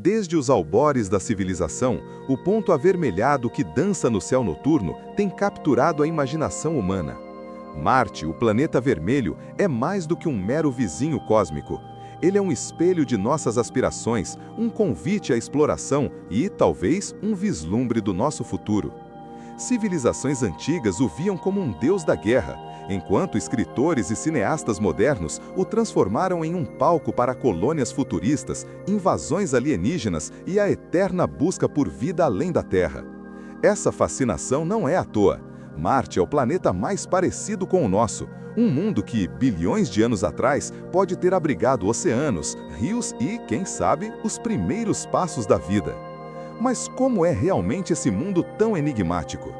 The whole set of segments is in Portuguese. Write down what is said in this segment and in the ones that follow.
Desde os albores da civilização, o ponto avermelhado que dança no céu noturno tem capturado a imaginação humana. Marte, o planeta vermelho, é mais do que um mero vizinho cósmico. Ele é um espelho de nossas aspirações, um convite à exploração e, talvez, um vislumbre do nosso futuro. Civilizações antigas o viam como um deus da guerra, enquanto escritores e cineastas modernos o transformaram em um palco para colônias futuristas, invasões alienígenas e a eterna busca por vida além da Terra. Essa fascinação não é à toa. Marte é o planeta mais parecido com o nosso, um mundo que, bilhões de anos atrás, pode ter abrigado oceanos, rios e, quem sabe, os primeiros passos da vida. Mas como é realmente esse mundo tão enigmático?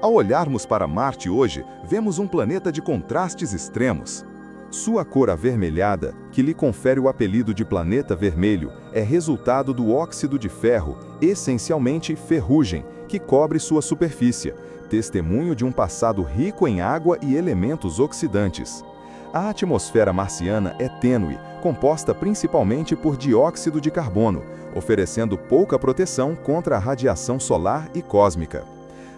Ao olharmos para Marte hoje, vemos um planeta de contrastes extremos. Sua cor avermelhada, que lhe confere o apelido de planeta vermelho, é resultado do óxido de ferro, essencialmente ferrugem, que cobre sua superfície, testemunho de um passado rico em água e elementos oxidantes. A atmosfera marciana é tênue, composta principalmente por dióxido de carbono, oferecendo pouca proteção contra a radiação solar e cósmica.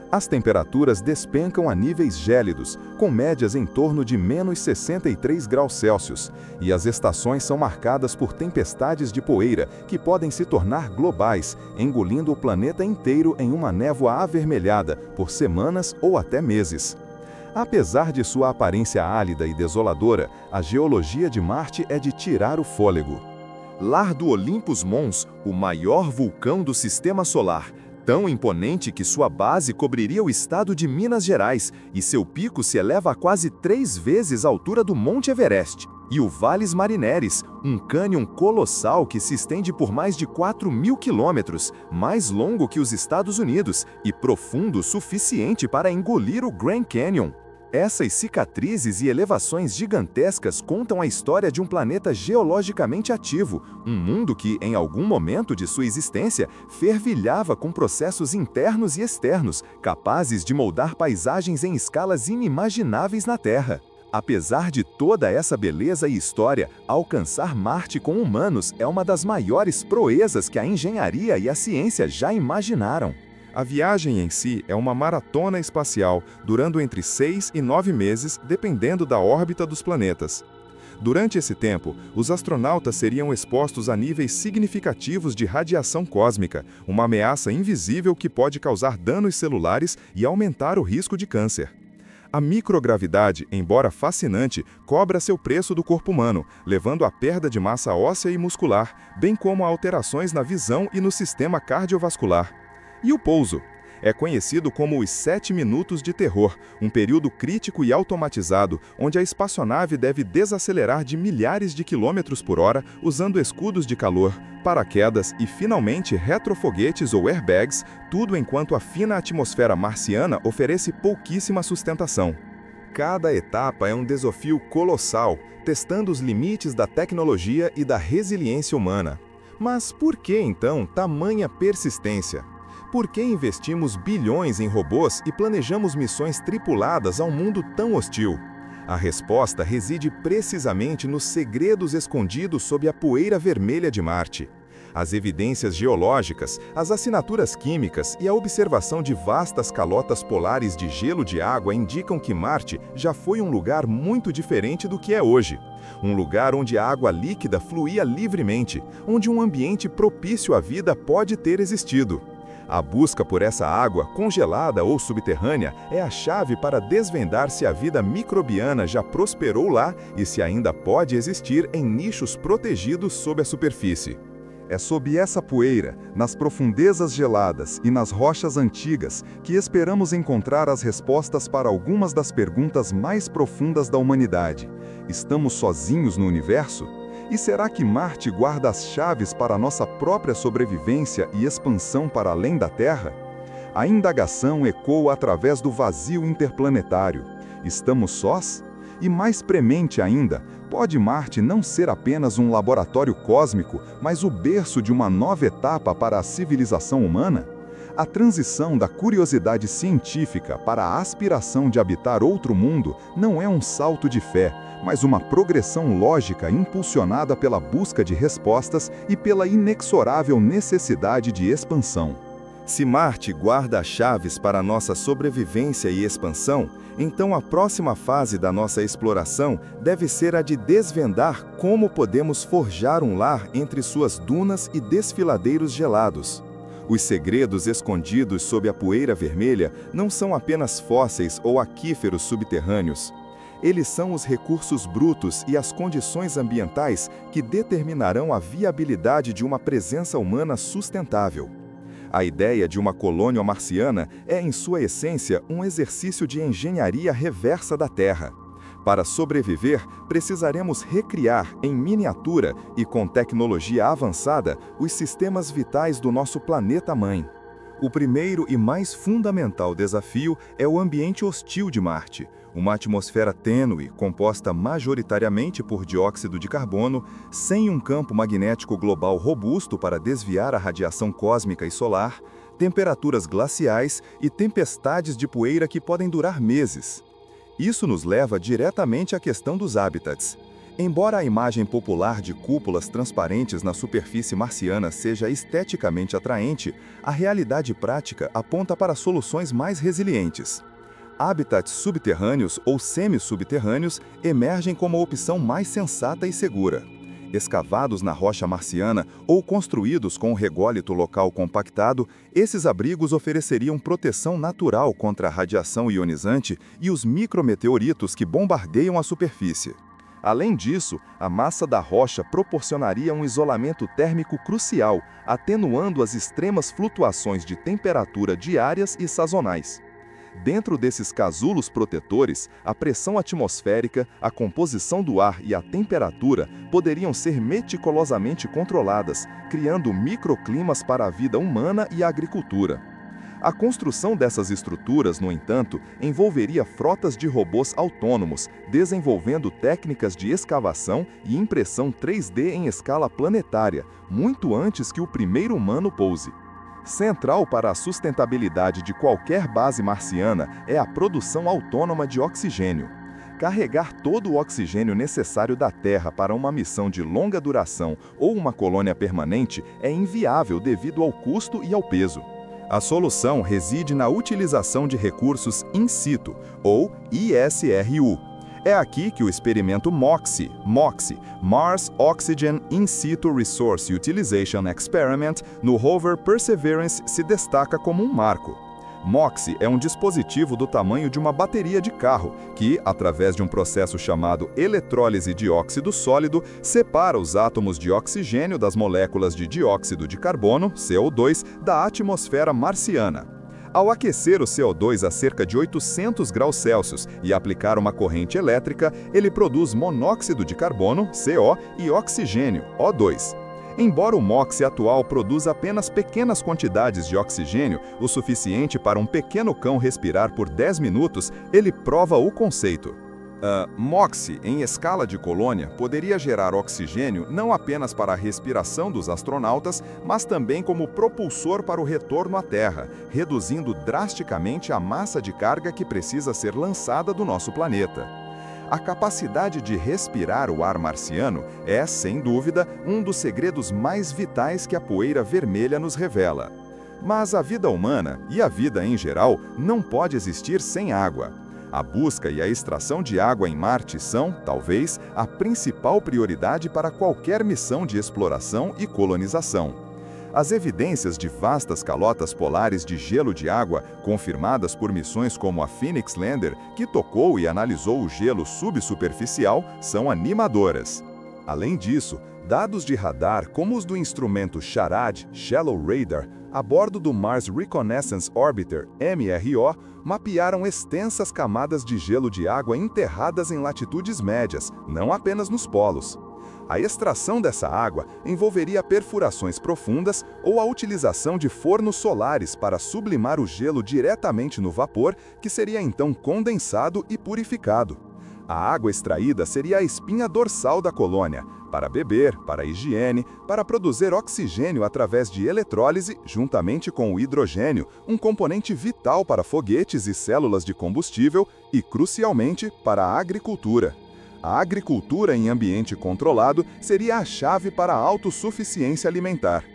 As temperaturas despencam a níveis gélidos, com médias em torno de menos 63 graus Celsius, e as estações são marcadas por tempestades de poeira que podem se tornar globais, engolindo o planeta inteiro em uma névoa avermelhada por semanas ou até meses. Apesar de sua aparência álida e desoladora, a geologia de Marte é de tirar o fôlego. Lar do Olympus Mons, o maior vulcão do Sistema Solar, tão imponente que sua base cobriria o estado de Minas Gerais e seu pico se eleva a quase 3 vezes a altura do Monte Everest. E o Valles Marineris, um cânion colossal que se estende por mais de 4.000 quilômetros, mais longo que os Estados Unidos e profundo o suficiente para engolir o Grand Canyon. Essas cicatrizes e elevações gigantescas contam a história de um planeta geologicamente ativo, um mundo que, em algum momento de sua existência, fervilhava com processos internos e externos, capazes de moldar paisagens em escalas inimagináveis na Terra. Apesar de toda essa beleza e história, alcançar Marte com humanos é uma das maiores proezas que a engenharia e a ciência já imaginaram. A viagem em si é uma maratona espacial, durando entre 6 e 9 meses, dependendo da órbita dos planetas. Durante esse tempo, os astronautas seriam expostos a níveis significativos de radiação cósmica, uma ameaça invisível que pode causar danos celulares e aumentar o risco de câncer. A microgravidade, embora fascinante, cobra seu preço do corpo humano, levando à perda de massa óssea e muscular, bem como a alterações na visão e no sistema cardiovascular. E o pouso? É conhecido como os 7 minutos de terror, um período crítico e automatizado, onde a espaçonave deve desacelerar de milhares de quilômetros por hora usando escudos de calor, paraquedas e, finalmente, retrofoguetes ou airbags, tudo enquanto a fina atmosfera marciana oferece pouquíssima sustentação. Cada etapa é um desafio colossal, testando os limites da tecnologia e da resiliência humana. Mas por que, então, tamanha persistência? Por que investimos bilhões em robôs e planejamos missões tripuladas a um mundo tão hostil? A resposta reside precisamente nos segredos escondidos sob a poeira vermelha de Marte. As evidências geológicas, as assinaturas químicas e a observação de vastas calotas polares de gelo de água indicam que Marte já foi um lugar muito diferente do que é hoje. Um lugar onde a água líquida fluía livremente, onde um ambiente propício à vida pode ter existido. A busca por essa água, congelada ou subterrânea, é a chave para desvendar se a vida microbiana já prosperou lá e se ainda pode existir em nichos protegidos sob a superfície. É sob essa poeira, nas profundezas geladas e nas rochas antigas, que esperamos encontrar as respostas para algumas das perguntas mais profundas da humanidade. Estamos sozinhos no universo? E será que Marte guarda as chaves para a nossa própria sobrevivência e expansão para além da Terra? A indagação ecoa através do vazio interplanetário. Estamos sós? E mais premente ainda, pode Marte não ser apenas um laboratório cósmico, mas o berço de uma nova etapa para a civilização humana? A transição da curiosidade científica para a aspiração de habitar outro mundo não é um salto de fé, mas uma progressão lógica impulsionada pela busca de respostas e pela inexorável necessidade de expansão. Se Marte guarda as chaves para nossa sobrevivência e expansão, então a próxima fase da nossa exploração deve ser a de desvendar como podemos forjar um lar entre suas dunas e desfiladeiros gelados. Os segredos escondidos sob a poeira vermelha não são apenas fósseis ou aquíferos subterrâneos. Eles são os recursos brutos e as condições ambientais que determinarão a viabilidade de uma presença humana sustentável. A ideia de uma colônia marciana é, em sua essência, um exercício de engenharia reversa da Terra. Para sobreviver, precisaremos recriar, em miniatura e com tecnologia avançada, os sistemas vitais do nosso planeta-mãe. O primeiro e mais fundamental desafio é o ambiente hostil de Marte, uma atmosfera tênue, composta majoritariamente por dióxido de carbono, sem um campo magnético global robusto para desviar a radiação cósmica e solar, temperaturas glaciais e tempestades de poeira que podem durar meses. Isso nos leva diretamente à questão dos hábitats. Embora a imagem popular de cúpulas transparentes na superfície marciana seja esteticamente atraente, a realidade prática aponta para soluções mais resilientes. Hábitats subterrâneos ou semi-subterrâneos emergem como a opção mais sensata e segura. Escavados na rocha marciana ou construídos com o rególito local compactado, esses abrigos ofereceriam proteção natural contra a radiação ionizante e os micrometeoritos que bombardeiam a superfície. Além disso, a massa da rocha proporcionaria um isolamento térmico crucial, atenuando as extremas flutuações de temperatura diárias e sazonais. Dentro desses casulos protetores, a pressão atmosférica, a composição do ar e a temperatura poderiam ser meticulosamente controladas, criando microclimas para a vida humana e a agricultura. A construção dessas estruturas, no entanto, envolveria frotas de robôs autônomos, desenvolvendo técnicas de escavação e impressão 3D em escala planetária, muito antes que o primeiro humano pouse. Central para a sustentabilidade de qualquer base marciana é a produção autônoma de oxigênio. Carregar todo o oxigênio necessário da Terra para uma missão de longa duração ou uma colônia permanente é inviável devido ao custo e ao peso. A solução reside na utilização de recursos in situ, ou ISRU. É aqui que o experimento MOXIE, Mars Oxygen In Situ Resource Utilization Experiment, no rover Perseverance se destaca como um marco. MOXIE é um dispositivo do tamanho de uma bateria de carro, que, através de um processo chamado eletrólise de óxido sólido, separa os átomos de oxigênio das moléculas de dióxido de carbono, CO2, da atmosfera marciana. Ao aquecer o CO2 a cerca de 800 graus Celsius e aplicar uma corrente elétrica, ele produz monóxido de carbono, CO, e oxigênio, O2. Embora o MOXIE atual produza apenas pequenas quantidades de oxigênio, o suficiente para um pequeno cão respirar por 10 minutos, ele prova o conceito. MOXIE, em escala de colônia, poderia gerar oxigênio não apenas para a respiração dos astronautas, mas também como propulsor para o retorno à Terra, reduzindo drasticamente a massa de carga que precisa ser lançada do nosso planeta. A capacidade de respirar o ar marciano é, sem dúvida, um dos segredos mais vitais que a poeira vermelha nos revela. Mas a vida humana, e a vida em geral, não pode existir sem água. A busca e a extração de água em Marte são, talvez, a principal prioridade para qualquer missão de exploração e colonização. As evidências de vastas calotas polares de gelo de água, confirmadas por missões como a Phoenix Lander, que tocou e analisou o gelo subsuperficial, são animadoras. Além disso, dados de radar como os do instrumento SHARAD, Shallow Radar, a bordo do Mars Reconnaissance Orbiter, MRO, mapearam extensas camadas de gelo de água enterradas em latitudes médias, não apenas nos polos. A extração dessa água envolveria perfurações profundas ou a utilização de fornos solares para sublimar o gelo diretamente no vapor, que seria então condensado e purificado. A água extraída seria a espinha dorsal da colônia, para beber, para higiene, para produzir oxigênio através de eletrólise, juntamente com o hidrogênio, um componente vital para foguetes e células de combustível e, crucialmente, para a agricultura. A agricultura em ambiente controlado seria a chave para a autossuficiência alimentar.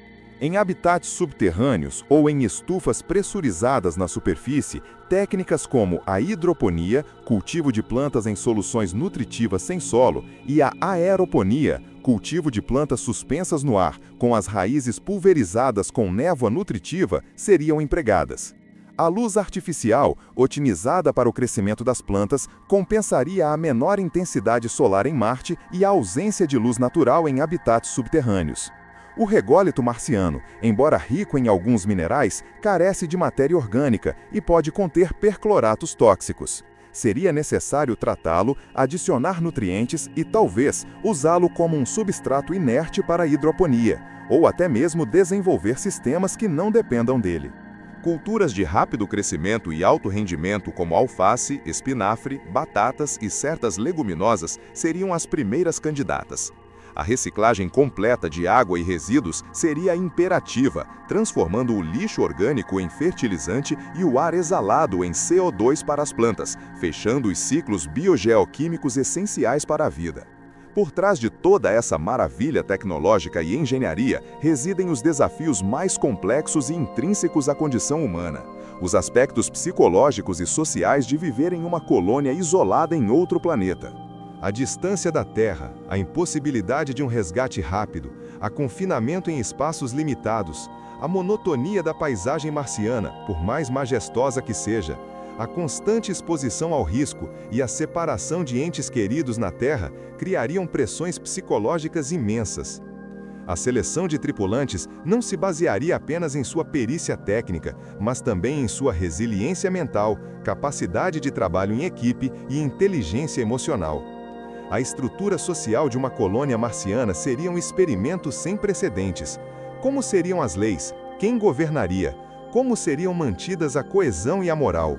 Em habitats subterrâneos ou em estufas pressurizadas na superfície, técnicas como a hidroponia, cultivo de plantas em soluções nutritivas sem solo, e a aeroponia, cultivo de plantas suspensas no ar, com as raízes pulverizadas com névoa nutritiva, seriam empregadas. A luz artificial, otimizada para o crescimento das plantas, compensaria a menor intensidade solar em Marte e a ausência de luz natural em habitats subterrâneos. O rególito marciano, embora rico em alguns minerais, carece de matéria orgânica e pode conter percloratos tóxicos. Seria necessário tratá-lo, adicionar nutrientes e, talvez, usá-lo como um substrato inerte para a hidroponia, ou até mesmo desenvolver sistemas que não dependam dele. Culturas de rápido crescimento e alto rendimento como alface, espinafre, batatas e certas leguminosas seriam as primeiras candidatas. A reciclagem completa de água e resíduos seria imperativa, transformando o lixo orgânico em fertilizante e o ar exalado em CO2 para as plantas, fechando os ciclos biogeoquímicos essenciais para a vida. Por trás de toda essa maravilha tecnológica e engenharia residem os desafios mais complexos e intrínsecos à condição humana. Os aspectos psicológicos e sociais de viver em uma colônia isolada em outro planeta. A distância da Terra, a impossibilidade de um resgate rápido, a confinamento em espaços limitados, a monotonia da paisagem marciana, por mais majestosa que seja, a constante exposição ao risco e a separação de entes queridos na Terra criariam pressões psicológicas imensas. A seleção de tripulantes não se basearia apenas em sua perícia técnica, mas também em sua resiliência mental, capacidade de trabalho em equipe e inteligência emocional. A estrutura social de uma colônia marciana seria um experimento sem precedentes. Como seriam as leis? Quem governaria? Como seriam mantidas a coesão e a moral?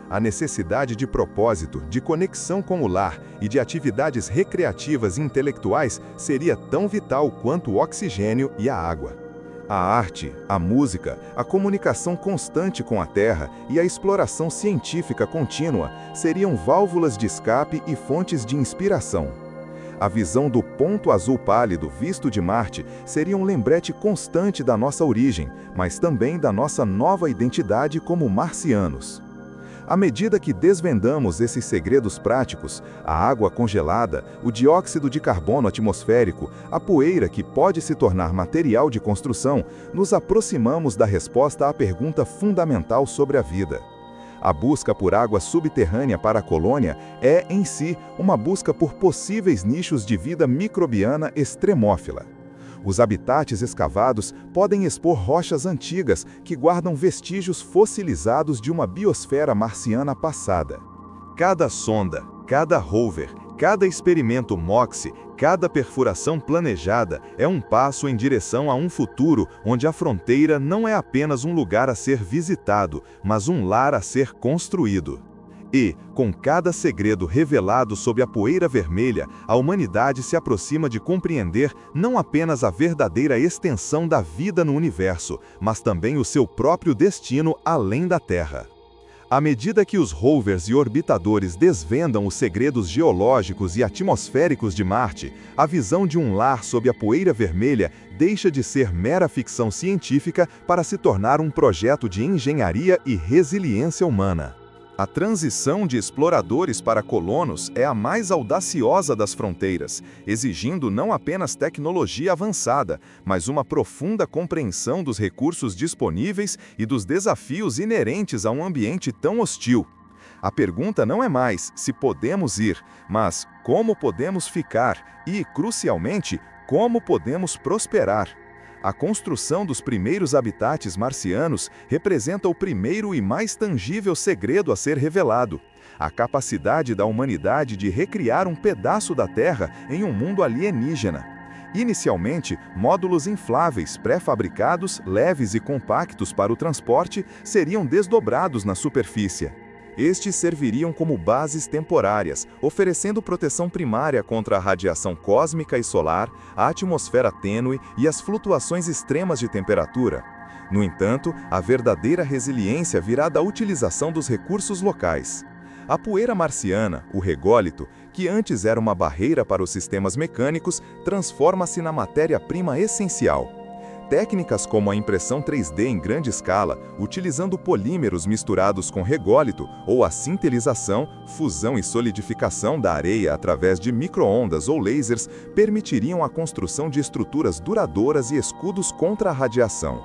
A necessidade de propósito, de conexão com o lar e de atividades recreativas e intelectuais seria tão vital quanto o oxigênio e a água. A arte, a música, a comunicação constante com a Terra e a exploração científica contínua seriam válvulas de escape e fontes de inspiração. A visão do ponto azul pálido visto de Marte seria um lembrete constante da nossa origem, mas também da nossa nova identidade como marcianos. À medida que desvendamos esses segredos práticos, a água congelada, o dióxido de carbono atmosférico, a poeira que pode se tornar material de construção, nos aproximamos da resposta à pergunta fundamental sobre a vida. A busca por água subterrânea para a colônia é, em si, uma busca por possíveis nichos de vida microbiana extremófila. Os habitats escavados podem expor rochas antigas que guardam vestígios fossilizados de uma biosfera marciana passada. Cada sonda, cada rover, cada experimento MOXIE, cada perfuração planejada é um passo em direção a um futuro onde a fronteira não é apenas um lugar a ser visitado, mas um lar a ser construído. E, com cada segredo revelado sob a poeira vermelha, a humanidade se aproxima de compreender não apenas a verdadeira extensão da vida no universo, mas também o seu próprio destino além da Terra. À medida que os rovers e orbitadores desvendam os segredos geológicos e atmosféricos de Marte, a visão de um lar sob a poeira vermelha deixa de ser mera ficção científica para se tornar um projeto de engenharia e resiliência humana. A transição de exploradores para colonos é a mais audaciosa das fronteiras, exigindo não apenas tecnologia avançada, mas uma profunda compreensão dos recursos disponíveis e dos desafios inerentes a um ambiente tão hostil. A pergunta não é mais se podemos ir, mas como podemos ficar e, crucialmente, como podemos prosperar. A construção dos primeiros habitats marcianos representa o primeiro e mais tangível segredo a ser revelado: a capacidade da humanidade de recriar um pedaço da Terra em um mundo alienígena. Inicialmente, módulos infláveis, pré-fabricados, leves e compactos para o transporte, seriam desdobrados na superfície. Estes serviriam como bases temporárias, oferecendo proteção primária contra a radiação cósmica e solar, a atmosfera tênue e as flutuações extremas de temperatura. No entanto, a verdadeira resiliência virá da utilização dos recursos locais. A poeira marciana, o rególito, que antes era uma barreira para os sistemas mecânicos, transforma-se na matéria-prima essencial. Técnicas como a impressão 3D em grande escala, utilizando polímeros misturados com rególito, ou a sintelização, fusão e solidificação da areia através de micro-ondas ou lasers, permitiriam a construção de estruturas duradouras e escudos contra a radiação.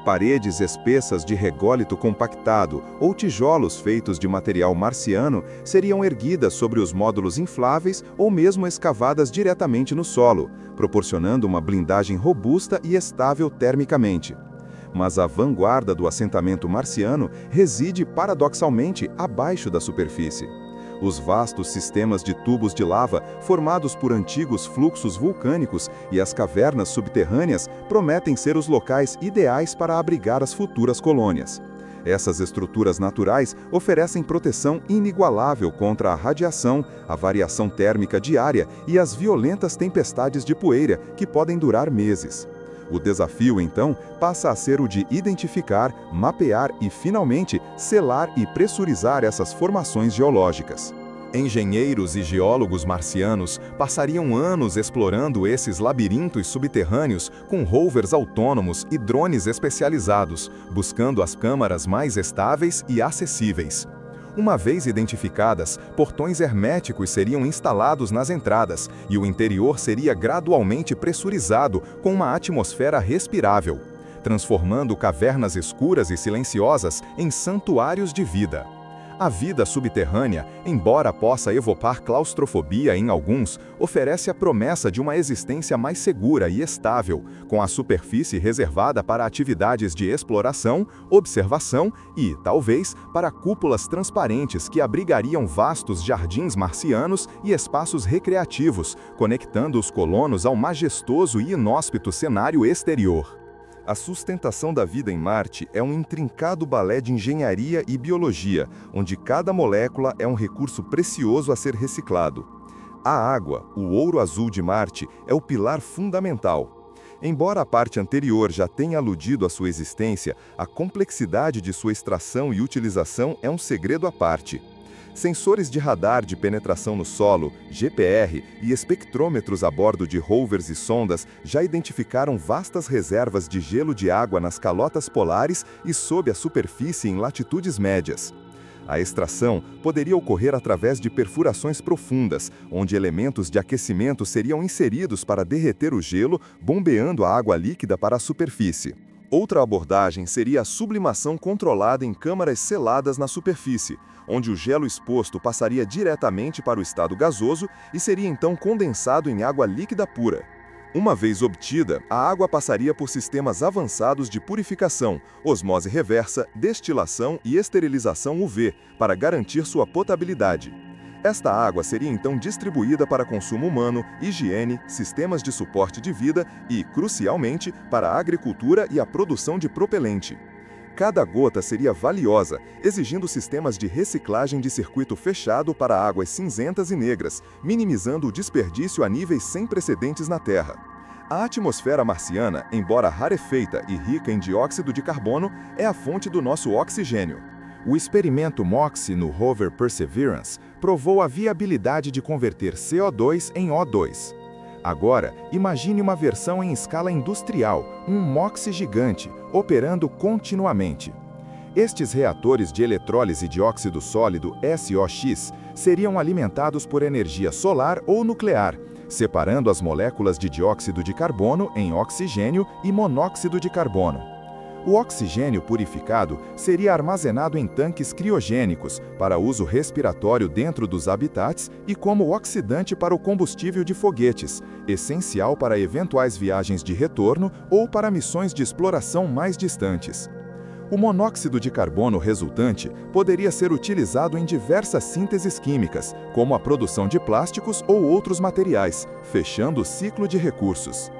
Paredes espessas de rególito compactado ou tijolos feitos de material marciano seriam erguidas sobre os módulos infláveis ou mesmo escavadas diretamente no solo, proporcionando uma blindagem robusta e estável termicamente. Mas a vanguarda do assentamento marciano reside paradoxalmente abaixo da superfície. Os vastos sistemas de tubos de lava, formados por antigos fluxos vulcânicos, e as cavernas subterrâneas prometem ser os locais ideais para abrigar as futuras colônias. Essas estruturas naturais oferecem proteção inigualável contra a radiação, a variação térmica diária e as violentas tempestades de poeira que podem durar meses. O desafio, então, passa a ser o de identificar, mapear e, finalmente, selar e pressurizar essas formações geológicas. Engenheiros e geólogos marcianos passariam anos explorando esses labirintos subterrâneos com rovers autônomos e drones especializados, buscando as câmaras mais estáveis e acessíveis. Uma vez identificadas, portões herméticos seriam instalados nas entradas e o interior seria gradualmente pressurizado com uma atmosfera respirável, transformando cavernas escuras e silenciosas em santuários de vida. A vida subterrânea, embora possa evocar claustrofobia em alguns, oferece a promessa de uma existência mais segura e estável, com a superfície reservada para atividades de exploração, observação e, talvez, para cúpulas transparentes que abrigariam vastos jardins marcianos e espaços recreativos, conectando os colonos ao majestoso e inóspito cenário exterior. A sustentação da vida em Marte é um intrincado balé de engenharia e biologia, onde cada molécula é um recurso precioso a ser reciclado. A água, o ouro azul de Marte, é o pilar fundamental. Embora a parte anterior já tenha aludido à sua existência, a complexidade de sua extração e utilização é um segredo à parte. Sensores de radar de penetração no solo, GPR, e espectrômetros a bordo de rovers e sondas já identificaram vastas reservas de gelo de água nas calotas polares e sob a superfície em latitudes médias. A extração poderia ocorrer através de perfurações profundas, onde elementos de aquecimento seriam inseridos para derreter o gelo, bombeando a água líquida para a superfície. Outra abordagem seria a sublimação controlada em câmaras seladas na superfície, onde o gelo exposto passaria diretamente para o estado gasoso e seria então condensado em água líquida pura. Uma vez obtida, a água passaria por sistemas avançados de purificação, osmose reversa, destilação e esterilização UV, para garantir sua potabilidade. Esta água seria então distribuída para consumo humano, higiene, sistemas de suporte de vida e, crucialmente, para a agricultura e a produção de propelente. Cada gota seria valiosa, exigindo sistemas de reciclagem de circuito fechado para águas cinzentas e negras, minimizando o desperdício a níveis sem precedentes na Terra. A atmosfera marciana, embora rarefeita e rica em dióxido de carbono, é a fonte do nosso oxigênio. O experimento MOXIE no rover Perseverance provou a viabilidade de converter CO2 em O2. Agora, imagine uma versão em escala industrial, um MOXIE gigante, operando continuamente. Estes reatores de eletrólise de óxido sólido SOX seriam alimentados por energia solar ou nuclear, separando as moléculas de dióxido de carbono em oxigênio e monóxido de carbono. O oxigênio purificado seria armazenado em tanques criogênicos para uso respiratório dentro dos habitats e como oxidante para o combustível de foguetes, essencial para eventuais viagens de retorno ou para missões de exploração mais distantes. O monóxido de carbono resultante poderia ser utilizado em diversas sínteses químicas, como a produção de plásticos ou outros materiais, fechando o ciclo de recursos.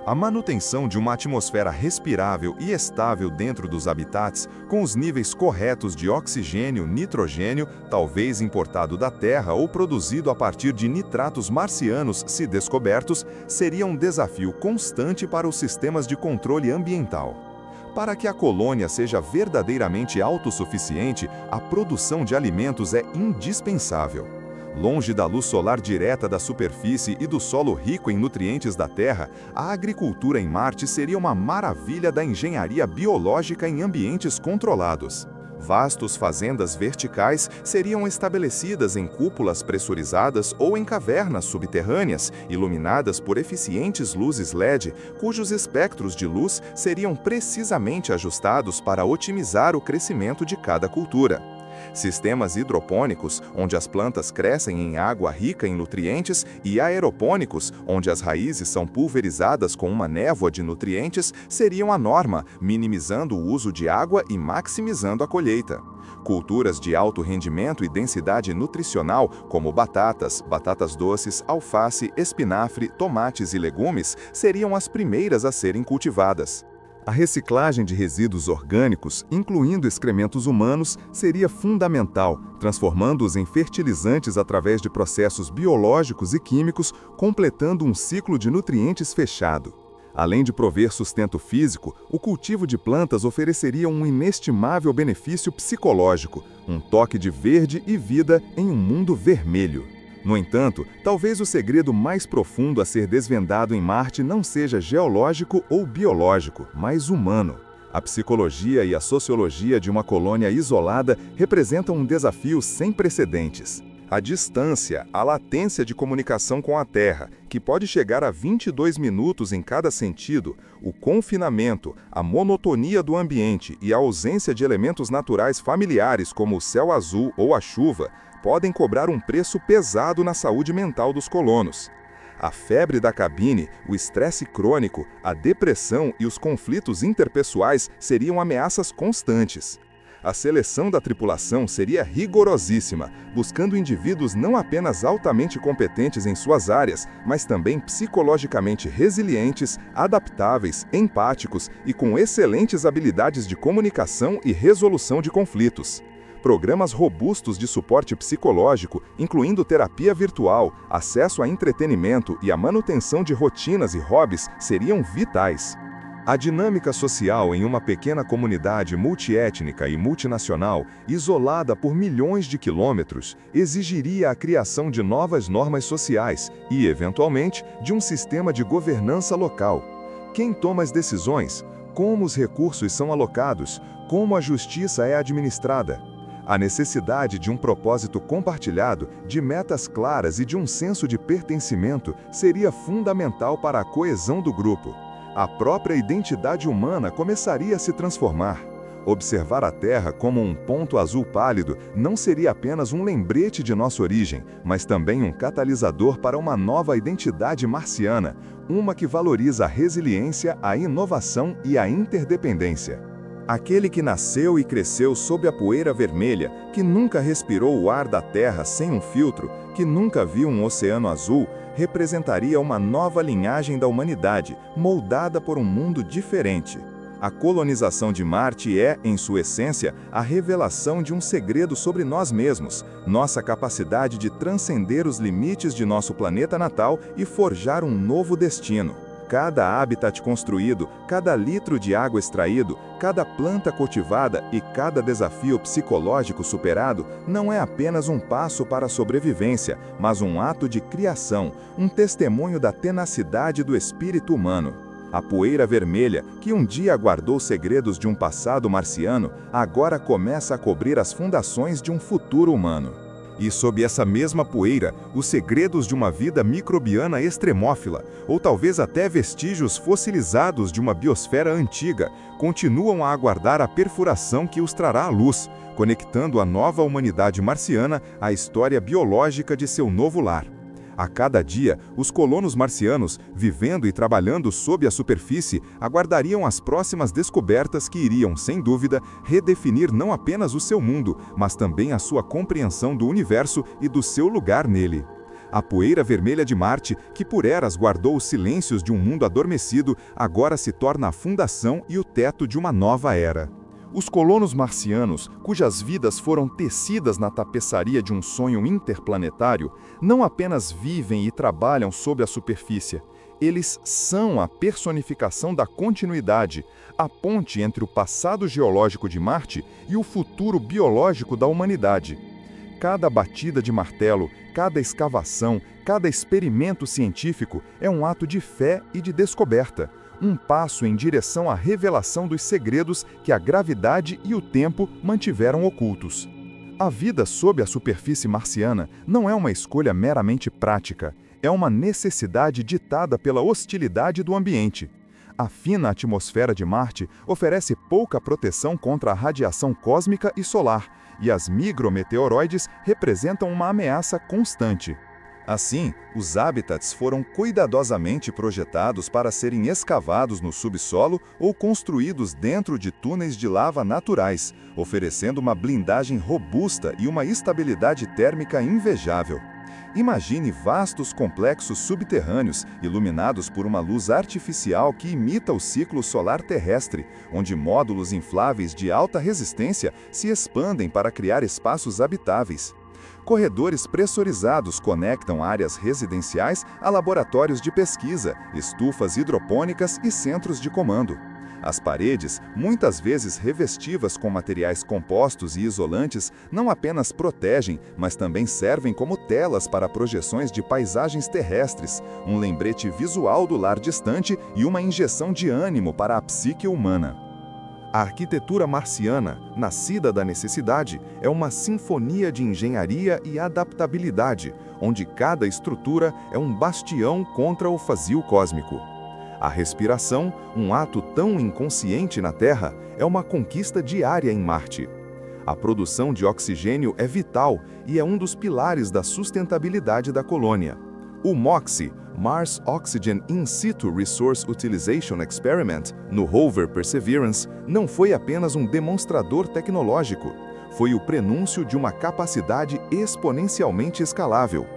A manutenção de uma atmosfera respirável e estável dentro dos habitats, com os níveis corretos de oxigênio, nitrogênio, talvez importado da Terra ou produzido a partir de nitratos marcianos, se descobertos, seria um desafio constante para os sistemas de controle ambiental. Para que a colônia seja verdadeiramente autossuficiente, a produção de alimentos é indispensável. Longe da luz solar direta da superfície e do solo rico em nutrientes da Terra, a agricultura em Marte seria uma maravilha da engenharia biológica em ambientes controlados. Vastas fazendas verticais seriam estabelecidas em cúpulas pressurizadas ou em cavernas subterrâneas, iluminadas por eficientes luzes LED, cujos espectros de luz seriam precisamente ajustados para otimizar o crescimento de cada cultura. Sistemas hidropônicos, onde as plantas crescem em água rica em nutrientes, e aeropônicos, onde as raízes são pulverizadas com uma névoa de nutrientes, seriam a norma, minimizando o uso de água e maximizando a colheita. Culturas de alto rendimento e densidade nutricional, como batatas, batatas doces, alface, espinafre, tomates e legumes, seriam as primeiras a serem cultivadas. A reciclagem de resíduos orgânicos, incluindo excrementos humanos, seria fundamental, transformando-os em fertilizantes através de processos biológicos e químicos, completando um ciclo de nutrientes fechado. Além de prover sustento físico, o cultivo de plantas ofereceria um inestimável benefício psicológico, um toque de verde e vida em um mundo vermelho. No entanto, talvez o segredo mais profundo a ser desvendado em Marte não seja geológico ou biológico, mas humano. A psicologia e a sociologia de uma colônia isolada representam um desafio sem precedentes. A distância, a latência de comunicação com a Terra, que pode chegar a 22 minutos em cada sentido, o confinamento, a monotonia do ambiente e a ausência de elementos naturais familiares como o céu azul ou a chuva, podem cobrar um preço pesado na saúde mental dos colonos. A febre da cabine, o estresse crônico, a depressão e os conflitos interpessoais seriam ameaças constantes. A seleção da tripulação seria rigorosíssima, buscando indivíduos não apenas altamente competentes em suas áreas, mas também psicologicamente resilientes, adaptáveis, empáticos e com excelentes habilidades de comunicação e resolução de conflitos. Programas robustos de suporte psicológico, incluindo terapia virtual, acesso a entretenimento e a manutenção de rotinas e hobbies, seriam vitais. A dinâmica social em uma pequena comunidade multiétnica e multinacional, isolada por milhões de quilômetros, exigiria a criação de novas normas sociais e, eventualmente, de um sistema de governança local. Quem toma as decisões? Como os recursos são alocados? Como a justiça é administrada? A necessidade de um propósito compartilhado, de metas claras e de um senso de pertencimento seria fundamental para a coesão do grupo. A própria identidade humana começaria a se transformar. Observar a Terra como um ponto azul pálido não seria apenas um lembrete de nossa origem, mas também um catalisador para uma nova identidade marciana, uma que valoriza a resiliência, a inovação e a interdependência. Aquele que nasceu e cresceu sob a poeira vermelha, que nunca respirou o ar da Terra sem um filtro, que nunca viu um oceano azul, representaria uma nova linhagem da humanidade, moldada por um mundo diferente. A colonização de Marte é, em sua essência, a revelação de um segredo sobre nós mesmos, nossa capacidade de transcender os limites de nosso planeta natal e forjar um novo destino. Cada habitat construído, cada litro de água extraído, cada planta cultivada e cada desafio psicológico superado não é apenas um passo para a sobrevivência, mas um ato de criação, um testemunho da tenacidade do espírito humano. A poeira vermelha, que um dia guardou segredos de um passado marciano, agora começa a cobrir as fundações de um futuro humano. E sob essa mesma poeira, os segredos de uma vida microbiana extremófila, ou talvez até vestígios fossilizados de uma biosfera antiga, continuam a aguardar a perfuração que os trará à luz, conectando a nova humanidade marciana à história biológica de seu novo lar. A cada dia, os colonos marcianos, vivendo e trabalhando sob a superfície, aguardariam as próximas descobertas que iriam, sem dúvida, redefinir não apenas o seu mundo, mas também a sua compreensão do universo e do seu lugar nele. A poeira vermelha de Marte, que por eras guardou os silêncios de um mundo adormecido, agora se torna a fundação e o teto de uma nova era. Os colonos marcianos, cujas vidas foram tecidas na tapeçaria de um sonho interplanetário, não apenas vivem e trabalham sob a superfície. Eles são a personificação da continuidade, a ponte entre o passado geológico de Marte e o futuro biológico da humanidade. Cada batida de martelo, cada escavação, cada experimento científico é um ato de fé e de descoberta, um passo em direção à revelação dos segredos que a gravidade e o tempo mantiveram ocultos. A vida sob a superfície marciana não é uma escolha meramente prática, é uma necessidade ditada pela hostilidade do ambiente. A fina atmosfera de Marte oferece pouca proteção contra a radiação cósmica e solar, e as migrometeoroides representam uma ameaça constante. Assim, os habitats foram cuidadosamente projetados para serem escavados no subsolo ou construídos dentro de túneis de lava naturais, oferecendo uma blindagem robusta e uma estabilidade térmica invejável. Imagine vastos complexos subterrâneos, iluminados por uma luz artificial que imita o ciclo solar terrestre, onde módulos infláveis de alta resistência se expandem para criar espaços habitáveis. Corredores pressurizados conectam áreas residenciais a laboratórios de pesquisa, estufas hidropônicas e centros de comando. As paredes, muitas vezes revestidas com materiais compostos e isolantes, não apenas protegem, mas também servem como telas para projeções de paisagens terrestres, um lembrete visual do lar distante e uma injeção de ânimo para a psique humana. A arquitetura marciana, nascida da necessidade, é uma sinfonia de engenharia e adaptabilidade, onde cada estrutura é um bastião contra o vazio cósmico. A respiração, um ato tão inconsciente na Terra, é uma conquista diária em Marte. A produção de oxigênio é vital e é um dos pilares da sustentabilidade da colônia. O MOXIE, Mars Oxygen In Situ Resource Utilization Experiment, no rover Perseverance, não foi apenas um demonstrador tecnológico, foi o prenúncio de uma capacidade exponencialmente escalável.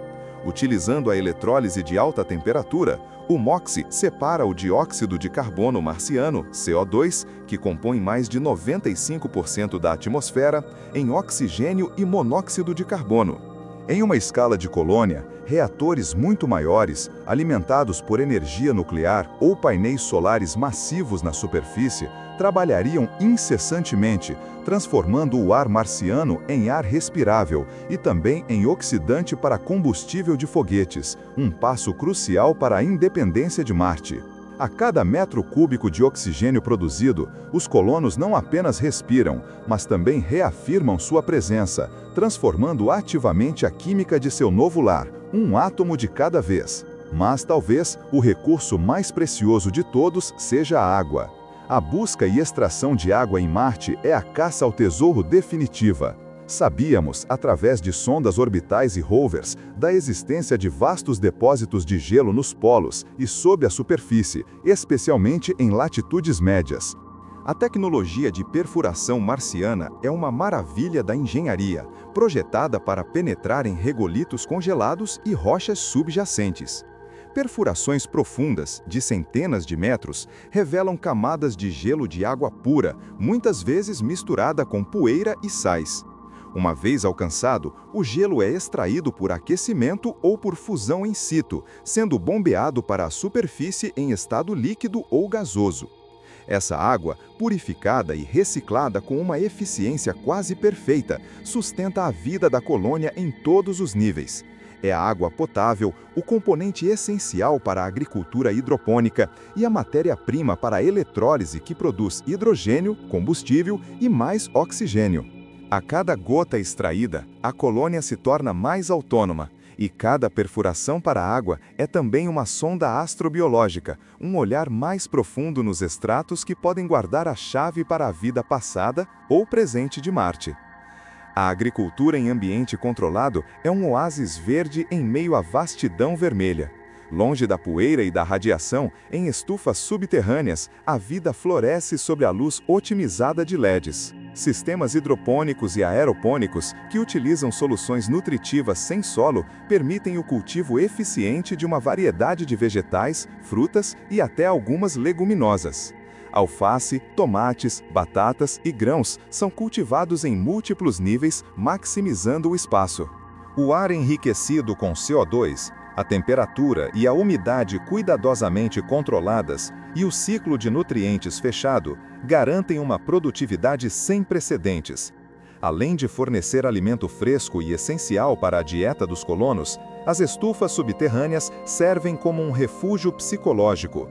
Utilizando a eletrólise de alta temperatura, o MOXIE separa o dióxido de carbono marciano, CO2, que compõe mais de 95% da atmosfera, em oxigênio e monóxido de carbono. Em uma escala de colônia, reatores muito maiores, alimentados por energia nuclear ou painéis solares massivos na superfície, trabalhariam incessantemente, transformando o ar marciano em ar respirável e também em oxidante para combustível de foguetes, um passo crucial para a independência de Marte. A cada metro cúbico de oxigênio produzido, os colonos não apenas respiram, mas também reafirmam sua presença, transformando ativamente a química de seu novo lar, um átomo de cada vez. Mas talvez o recurso mais precioso de todos seja a água. A busca e extração de água em Marte é a caça ao tesouro definitiva. Sabíamos, através de sondas orbitais e rovers, da existência de vastos depósitos de gelo nos polos e sob a superfície, especialmente em latitudes médias. A tecnologia de perfuração marciana é uma maravilha da engenharia, projetada para penetrar em regolitos congelados e rochas subjacentes. Perfurações profundas, de centenas de metros, revelam camadas de gelo de água pura, muitas vezes misturada com poeira e sais. Uma vez alcançado, o gelo é extraído por aquecimento ou por fusão in situ, sendo bombeado para a superfície em estado líquido ou gasoso. Essa água, purificada e reciclada com uma eficiência quase perfeita, sustenta a vida da colônia em todos os níveis. É a água potável, o componente essencial para a agricultura hidropônica e a matéria-prima para a eletrólise que produz hidrogênio, combustível e mais oxigênio. A cada gota extraída, a colônia se torna mais autônoma, e cada perfuração para a água é também uma sonda astrobiológica, um olhar mais profundo nos estratos que podem guardar a chave para a vida passada ou presente de Marte. A agricultura em ambiente controlado é um oásis verde em meio à vastidão vermelha. Longe da poeira e da radiação, em estufas subterrâneas, a vida floresce sob a luz otimizada de LEDs. Sistemas hidropônicos e aeropônicos, que utilizam soluções nutritivas sem solo, permitem o cultivo eficiente de uma variedade de vegetais, frutas e até algumas leguminosas. Alface, tomates, batatas e grãos são cultivados em múltiplos níveis, maximizando o espaço. O ar enriquecido com CO2, a temperatura e a umidade cuidadosamente controladas e o ciclo de nutrientes fechado garantem uma produtividade sem precedentes. Além de fornecer alimento fresco e essencial para a dieta dos colonos, as estufas subterrâneas servem como um refúgio psicológico.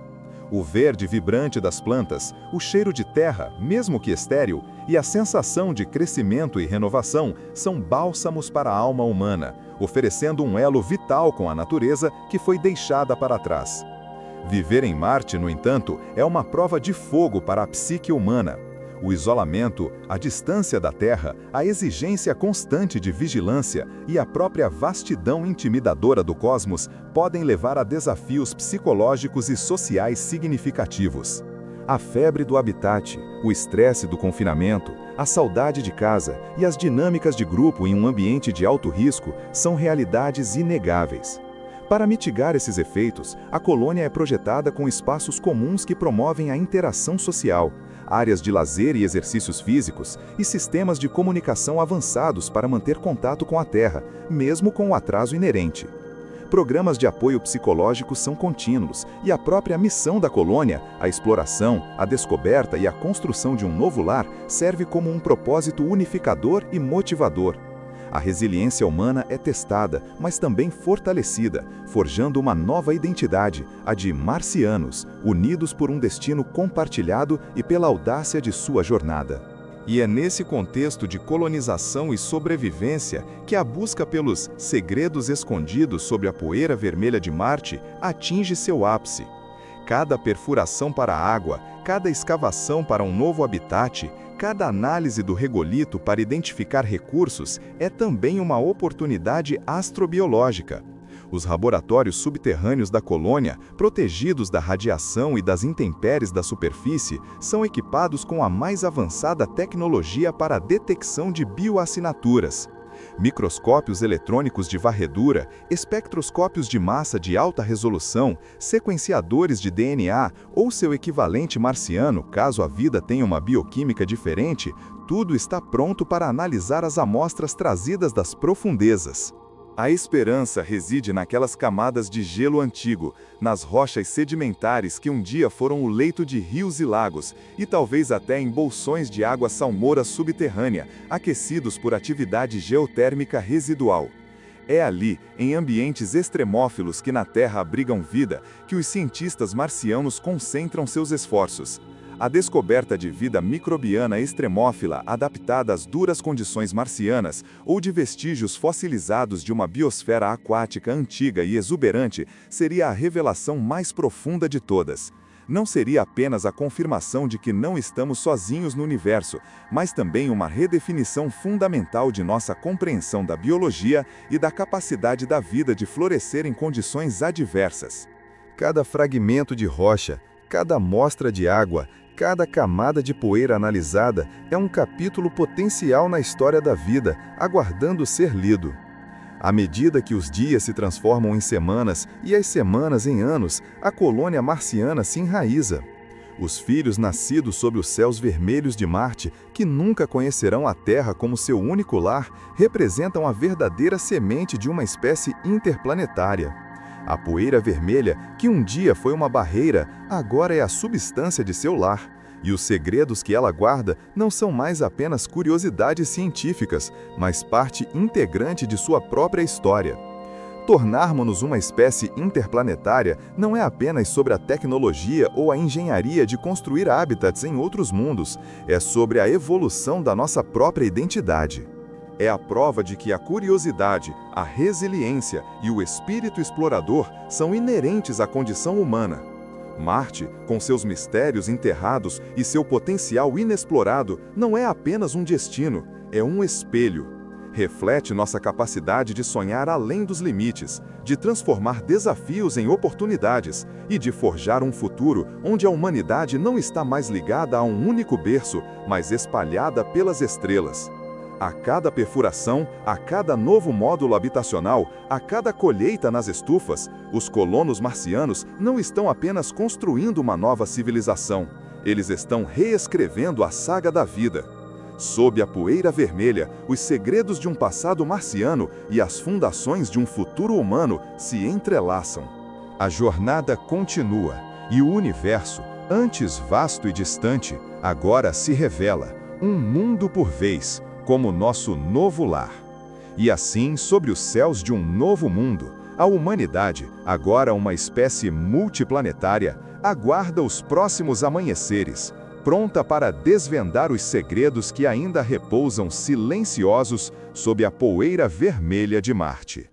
O verde vibrante das plantas, o cheiro de terra, mesmo que estéril, e a sensação de crescimento e renovação são bálsamos para a alma humana, oferecendo um elo vital com a natureza que foi deixada para trás. Viver em Marte, no entanto, é uma prova de fogo para a psique humana. O isolamento, a distância da Terra, a exigência constante de vigilância e a própria vastidão intimidadora do cosmos podem levar a desafios psicológicos e sociais significativos. A febre do habitat, o estresse do confinamento, a saudade de casa e as dinâmicas de grupo em um ambiente de alto risco são realidades inegáveis. Para mitigar esses efeitos, a colônia é projetada com espaços comuns que promovem a interação social, áreas de lazer e exercícios físicos e sistemas de comunicação avançados para manter contato com a Terra, mesmo com o atraso inerente. Programas de apoio psicológico são contínuos e a própria missão da colônia, a exploração, a descoberta e a construção de um novo lar, serve como um propósito unificador e motivador. A resiliência humana é testada, mas também fortalecida, forjando uma nova identidade, a de marcianos, unidos por um destino compartilhado e pela audácia de sua jornada. E é nesse contexto de colonização e sobrevivência que a busca pelos segredos escondidos sobre a poeira vermelha de Marte atinge seu ápice. Cada perfuração para a água, cada escavação para um novo habitat, cada análise do regolito para identificar recursos é também uma oportunidade astrobiológica. Os laboratórios subterrâneos da colônia, protegidos da radiação e das intempéries da superfície, são equipados com a mais avançada tecnologia para a detecção de bioassinaturas. Microscópios eletrônicos de varredura, espectroscópios de massa de alta resolução, sequenciadores de DNA ou seu equivalente marciano, caso a vida tenha uma bioquímica diferente, tudo está pronto para analisar as amostras trazidas das profundezas. A esperança reside naquelas camadas de gelo antigo, nas rochas sedimentares que um dia foram o leito de rios e lagos, e talvez até em bolsões de água salmoura subterrânea, aquecidos por atividade geotérmica residual. É ali, em ambientes extremófilos que na Terra abrigam vida, que os cientistas marcianos concentram seus esforços. A descoberta de vida microbiana extremófila adaptada às duras condições marcianas ou de vestígios fossilizados de uma biosfera aquática antiga e exuberante seria a revelação mais profunda de todas. Não seria apenas a confirmação de que não estamos sozinhos no universo, mas também uma redefinição fundamental de nossa compreensão da biologia e da capacidade da vida de florescer em condições adversas. Cada fragmento de rocha, cada amostra de água, cada camada de poeira analisada é um capítulo potencial na história da vida, aguardando ser lido. À medida que os dias se transformam em semanas e as semanas em anos, a colônia marciana se enraiza. Os filhos nascidos sob os céus vermelhos de Marte, que nunca conhecerão a Terra como seu único lar, representam a verdadeira semente de uma espécie interplanetária. A poeira vermelha, que um dia foi uma barreira, agora é a substância de seu lar. E os segredos que ela guarda não são mais apenas curiosidades científicas, mas parte integrante de sua própria história. Tornarmos-nos uma espécie interplanetária não é apenas sobre a tecnologia ou a engenharia de construir hábitats em outros mundos, é sobre a evolução da nossa própria identidade. É a prova de que a curiosidade, a resiliência e o espírito explorador são inerentes à condição humana. Marte, com seus mistérios enterrados e seu potencial inexplorado, não é apenas um destino, é um espelho. Reflete nossa capacidade de sonhar além dos limites, de transformar desafios em oportunidades e de forjar um futuro onde a humanidade não está mais ligada a um único berço, mas espalhada pelas estrelas. A cada perfuração, a cada novo módulo habitacional, a cada colheita nas estufas, os colonos marcianos não estão apenas construindo uma nova civilização, eles estão reescrevendo a saga da vida. Sob a poeira vermelha, os segredos de um passado marciano e as fundações de um futuro humano se entrelaçam. A jornada continua, e o universo, antes vasto e distante, agora se revela, um mundo por vez, como nosso novo lar. E assim, sobre os céus de um novo mundo, a humanidade, agora uma espécie multiplanetária, aguarda os próximos amanheceres, pronta para desvendar os segredos que ainda repousam silenciosos sob a poeira vermelha de Marte.